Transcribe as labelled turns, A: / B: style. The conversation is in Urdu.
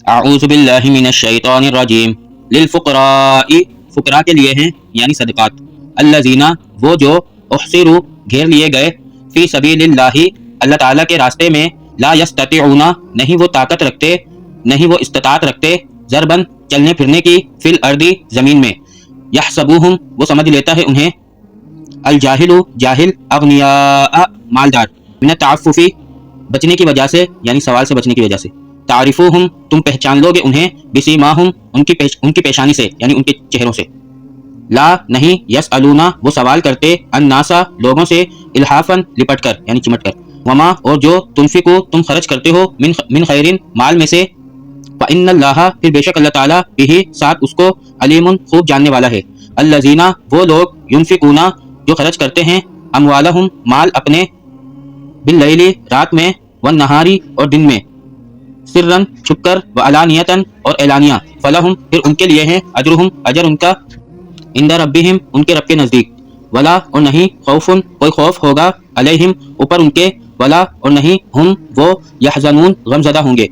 A: اعوذ باللہ من الشیطان الرجیم للفقراء فقراء کے لیے ہیں یعنی صدقات، الذین وہ جو احصروا گھیر لیے گئے، فی سبیل اللہ اللہ تعالیٰ کے راستے میں، لا یستطیعون نہیں وہ طاقت رکھتے، نہیں وہ استطاعت رکھتے، ضربن چلنے پھرنے کی، فی الارض زمین میں، یحسبوہم وہ سمجھ لیتا ہے انہیں، الجاہل جاہل، اغنیاء مالدار، من التعفف بچنے کی وجہ سے یعنی سوال سے بچنے کی وجہ سے، تعرفوہم تم پہچان لو گے انہیں، بسیماہم ان کی پیشانی سے یعنی ان کے چہروں سے، لا نہیں، یسألون وہ سوال کرتے، الناسا لوگوں سے، الحافن لپٹ کر یعنی چمٹ کر، وما اور جو تنفقو تم خرچ کرتے ہو، من خیرن مال میں سے، فإن اللہ پھر بے شک اللہ تعالیٰ بھی ساتھ اس کو، علیم خوب جاننے والا ہے، الذین وہ لوگ، ینفقون جو خرچ کرتے ہیں، اموالہم مال اپنے، باللیل رات میں، والنہاری اور دن میں، سرن چھپ کر، وعلانیتاً اور اعلانیہ، فلہم پھر ان کے لیے ہے، اجرہم اجر ان کا، عند ربہم ان کے رب کے نزدیک، ولا اور نہیں، خوفن کوئی خوف ہوگا، علیہم اوپر ان کے، ولا اور نہیں، ہم وہ، یحزنون غم زدہ ہوں گے۔